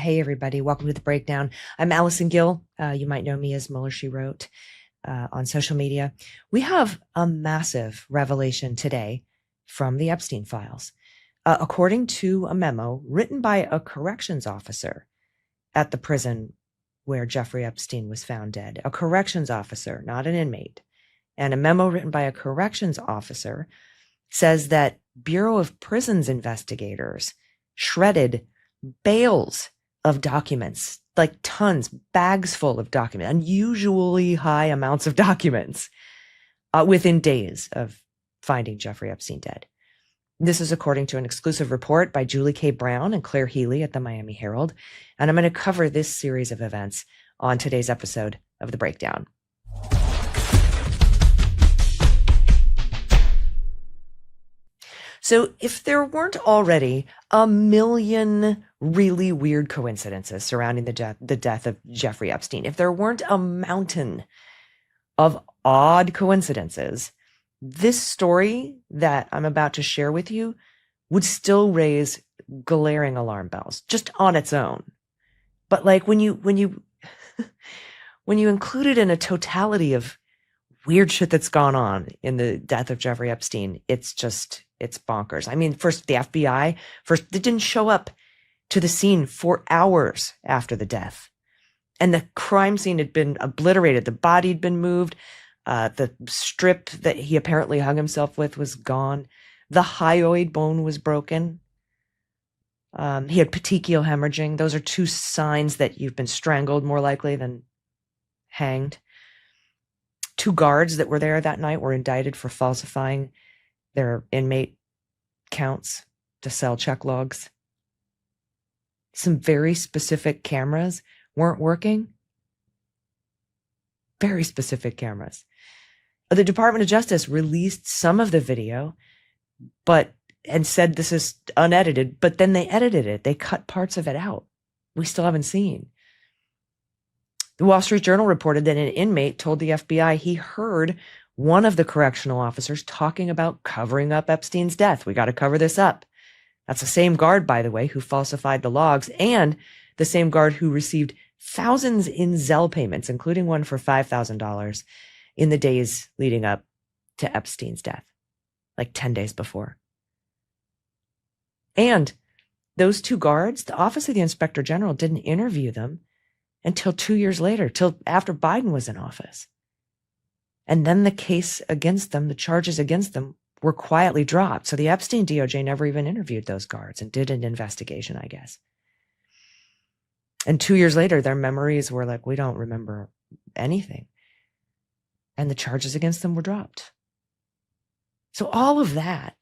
Hey, everybody. Welcome to The Breakdown. I'm Allison Gill. You might know me as Mueller, She Wrote on social media. We have a massive revelation today from the Epstein files. According to a memo written by a corrections officer at the prison where Jeffrey Epstein was found dead, a corrections officer, not an inmate, and a memo written by a corrections officer says that Bureau of Prisons investigators shredded bales of documents, like tons, bags full of documents, unusually high amounts of documents within days of finding Jeffrey Epstein dead. This is according to an exclusive report by Julie K. Brown and Claire Healy at the Miami Herald. And I'm going to cover this series of events on today's episode of The Breakdown. So if there weren't already a million really weird coincidences surrounding the death of Jeffrey Epstein, if there weren't a mountain of odd coincidences, this story that I'm about to share with you would still raise glaring alarm bells just on its own. But like when you when you include it in a totality of weird shit that's gone on in the death of Jeffrey Epstein, it's bonkers. I mean, first, the FBI, they didn't show up to the scene for hours after the death. And the crime scene had been obliterated. The body had been moved. The strip that he apparently hung himself with was gone. The hyoid bone was broken. He had petechial hemorrhaging. Those are two signs that you've been strangled more likely than hanged. 2 guards that were there that night were indicted for falsifying their inmate counts to sell check logs. Some very specific cameras weren't working. Very specific cameras. The Department of Justice released some of the video, and said this is unedited, but then they edited it. They cut parts of it out. We still haven't seen. The Wall Street Journal reported that an inmate told the FBI he heard one of the correctional officers talking about covering up Epstein's death. We got to cover this up. That's the same guard, by the way, who falsified the logs, and the same guard who received thousands in Zelle payments, including one for $5,000 in the days leading up to Epstein's death, like 10 days before. And those 2 guards, the Office of the Inspector General didn't interview them until 2 years later, till after Biden was in office. And then the case against them, the charges against them, were quietly dropped. So the Epstein DOJ never even interviewed those guards and did an investigation, I guess. And 2 years later, their memories were like, we don't remember anything. And the charges against them were dropped. So all of that.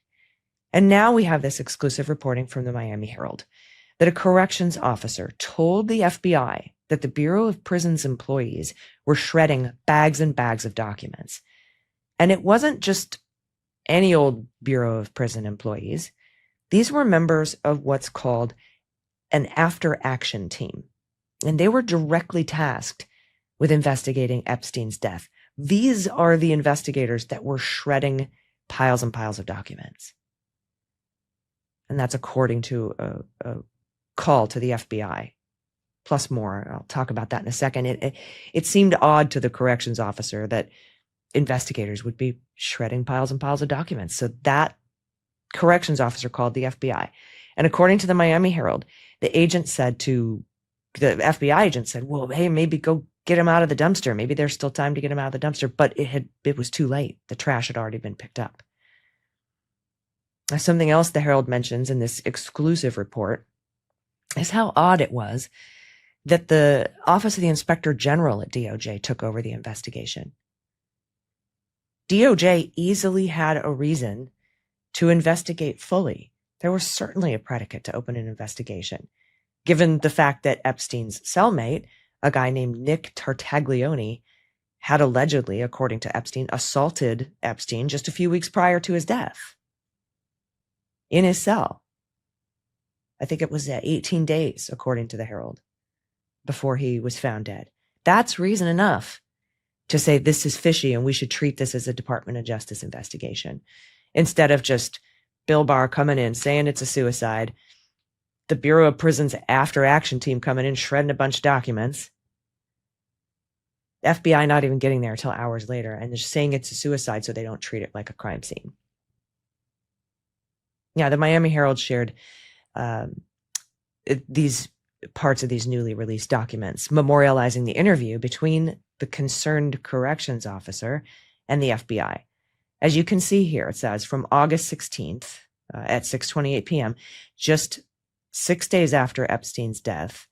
And now we have this exclusive reporting from the Miami Herald that a corrections officer told the FBI that the Bureau of Prisons employees were shredding bags and bags of documents. And it wasn't just any old Bureau of Prison employees. These were members of what's called an after-action team. And they were directly tasked with investigating Epstein's death. These are the investigators that were shredding piles and piles of documents. And that's according to a call to the FBI. Plus more. I'll talk about that in a second. It seemed odd to the corrections officer that investigators would be shredding piles and piles of documents. So that corrections officer called the FBI. And according to the Miami Herald, the FBI agent said, well, hey, maybe go get him out of the dumpster. Maybe there's still time to get him out of the dumpster. But it was too late. The trash had already been picked up. Now, something else the Herald mentions in this exclusive report is how odd it was that the Office of the Inspector General at DOJ took over the investigation. DOJ easily had a reason to investigate fully. There was certainly a predicate to open an investigation, given the fact that Epstein's cellmate, a guy named Nick Tartaglione, had allegedly, according to Epstein, assaulted Epstein just a few weeks prior to his death in his cell. I think it was 18 days, according to the Herald, before he was found dead. That's reason enough to say this is fishy and we should treat this as a Department of Justice investigation instead of just Bill Barr coming in saying it's a suicide. The Bureau of Prisons after action team coming in, shredding a bunch of documents. The FBI not even getting there until hours later, and they're saying it's a suicide so they don't treat it like a crime scene. Yeah, the Miami Herald shared these parts of these newly released documents, memorializing the interview between the concerned corrections officer and the FBI. As you can see here, it says from August 16th at 6:28 p.m., just 6 days after Epstein's death,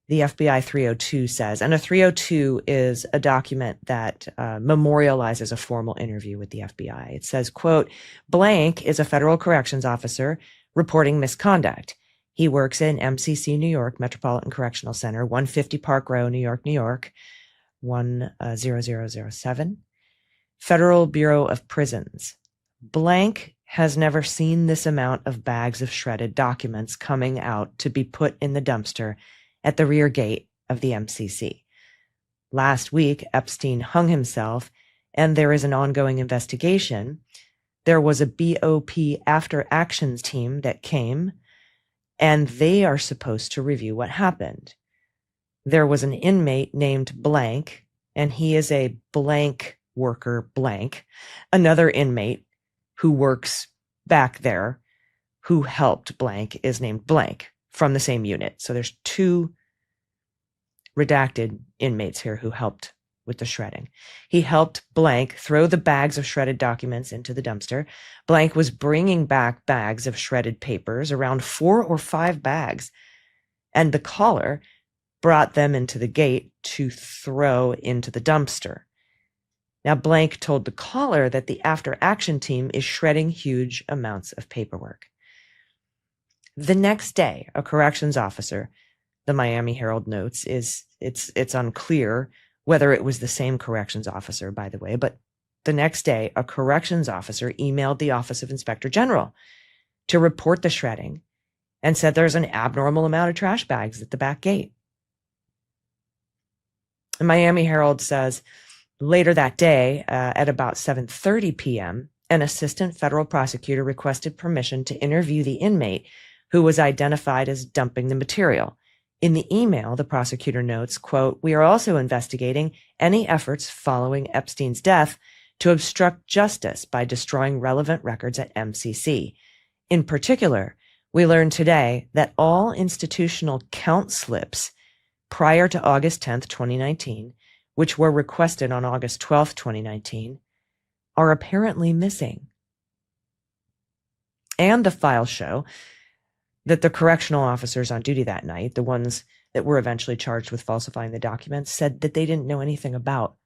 the FBI 302 says, and a 302 is a document that memorializes a formal interview with the FBI. It says, quote, blank is a federal corrections officer reporting misconduct. He works in MCC, New York, Metropolitan Correctional Center, 150 Park Row, New York, New York, 10007. Federal Bureau of Prisons. Blank has never seen this amount of bags of shredded documents coming out to be put in the dumpster at the rear gate of the MCC. Last week, Epstein hung himself, and there is an ongoing investigation. There was a BOP after actions team that came, and they are supposed to review what happened. There was an inmate named Blank, and he is a blank worker blank, another inmate who works back there who helped Blank is named Blank from the same unit. So there's two redacted inmates here who helped with the shredding. He helped Blank throw the bags of shredded documents into the dumpster. Blank was bringing back bags of shredded papers, around 4 or 5 bags, and the caller brought them into the gate to throw into the dumpster. Now, Blank told the caller that the after action team is shredding huge amounts of paperwork. The next day, a corrections officer, the Miami Herald notes, it's unclear whether it was the same corrections officer, by the way, but the next day, a corrections officer emailed the Office of Inspector General to report the shredding and said there's an abnormal amount of trash bags at the back gate. The Miami Herald says, later that day, at about 7:30 p.m., an assistant federal prosecutor requested permission to interview the inmate who was identified as dumping the material. In the email, the prosecutor notes, quote, we are also investigating any efforts following Epstein's death to obstruct justice by destroying relevant records at MCC. In particular, we learned today that all institutional count slips prior to August 10th, 2019, which were requested on August 12th, 2019, are apparently missing. And the files show that the correctional officers on duty that night, the ones that were eventually charged with falsifying the documents, said that they didn't know anything about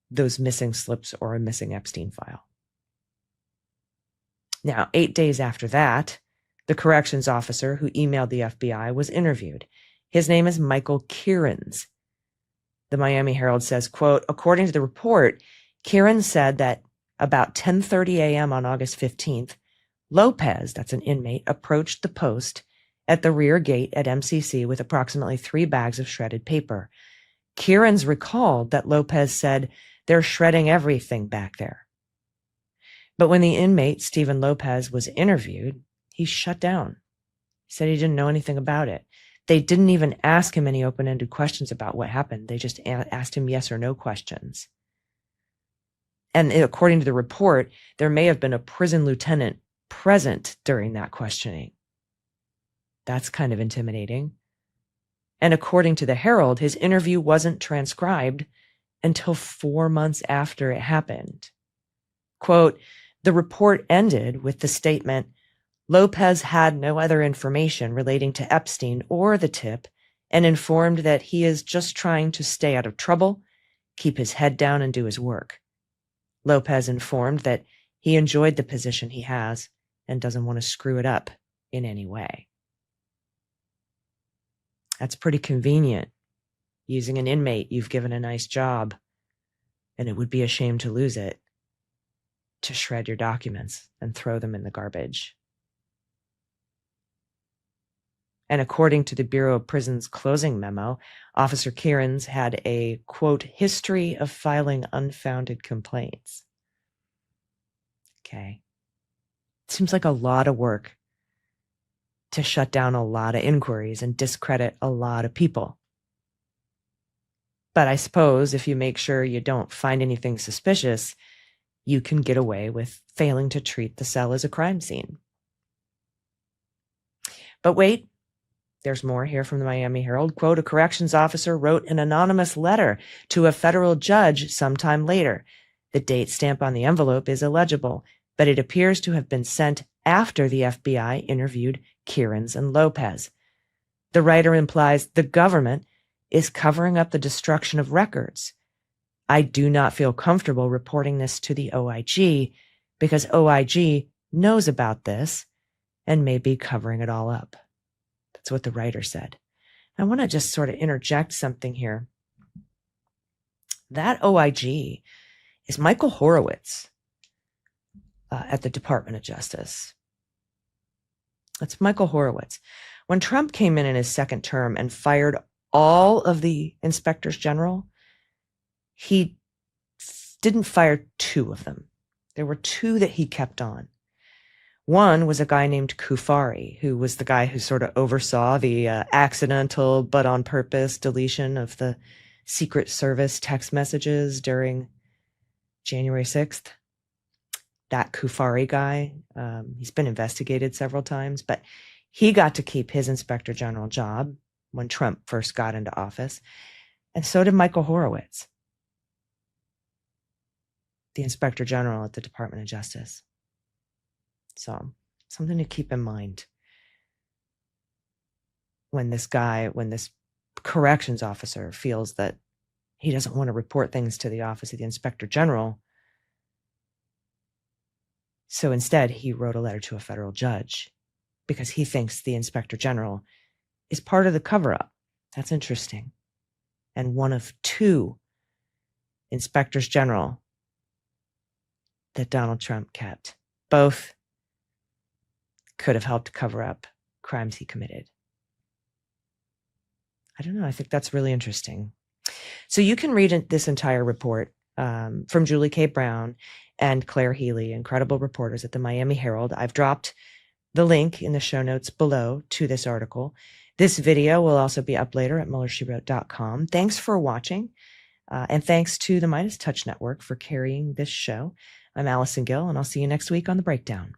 those missing slips or a missing Epstein file. Now, 8 days after that, the corrections officer who emailed the FBI was interviewed. His name is Michael Kierans. The Miami Herald says, quote, according to the report, Kierans said that about 10:30 a.m. on August 15th, Lopez, that's an inmate, approached the post at the rear gate at MCC with approximately 3 bags of shredded paper. Kierans recalled that Lopez said, they're shredding everything back there. But when the inmate, Stephen Lopez, was interviewed, he shut down. He said he didn't know anything about it. They didn't even ask him any open-ended questions about what happened. They just asked him yes or no questions. And according to the report, there may have been a prison lieutenant present during that questioning. That's kind of intimidating. And according to the Herald, his interview wasn't transcribed until 4 months after it happened. Quote, the report ended with the statement, Lopez had no other information relating to Epstein or the tip and informed that he is just trying to stay out of trouble, keep his head down, and do his work. Lopez informed that he enjoyed the position he has and doesn't want to screw it up in any way. That's pretty convenient. Using an inmate you've given a nice job, and it would be a shame to lose it, to shred your documents and throw them in the garbage. And according to the Bureau of Prisons closing memo, Officer Kierans had a, quote, history of filing unfounded complaints. Okay. Seems like a lot of work to shut down a lot of inquiries and discredit a lot of people. But I suppose if you make sure you don't find anything suspicious, you can get away with failing to treat the cell as a crime scene. But wait, there's more here from the Miami Herald. Quote, a corrections officer wrote an anonymous letter to a federal judge sometime later. The date stamp on the envelope is illegible, but it appears to have been sent after the FBI interviewed Kierans and Lopez. The writer implies the government is covering up the destruction of records. I do not feel comfortable reporting this to the OIG because OIG knows about this and may be covering it all up. That's what the writer said. I want to just sort of interject something here. That OIG is Michael Horowitz at the Department of Justice. That's Michael Horowitz. When Trump came in his second term and fired all of the inspectors general, he didn't fire two of them. There were two that he kept on. One was a guy named Kufari, who was the guy who sort of oversaw the accidental but on purpose deletion of the Secret Service text messages during January 6th. That Kufari guy, he's been investigated several times, but he got to keep his inspector general job when Trump first got into office. And so did Michael Horowitz, the inspector general at the Department of Justice. So something to keep in mind when this corrections officer feels that he doesn't want to report things to the office of the inspector general. So instead, he wrote a letter to a federal judge because he thinks the inspector general is part of the cover-up. That's interesting. And one of two inspectors general that Donald Trump kept. Both could have helped cover up crimes he committed. I don't know. I think that's really interesting. So you can read this entire report from Julie K. Brown and Claire Healy, incredible reporters at the Miami Herald. I've dropped the link in the show notes below to this article. This video will also be up later at MullerSheWrote.com. Thanks for watching. And thanks to the Midas Touch Network for carrying this show. I'm Allison Gill, and I'll see you next week on The Breakdown.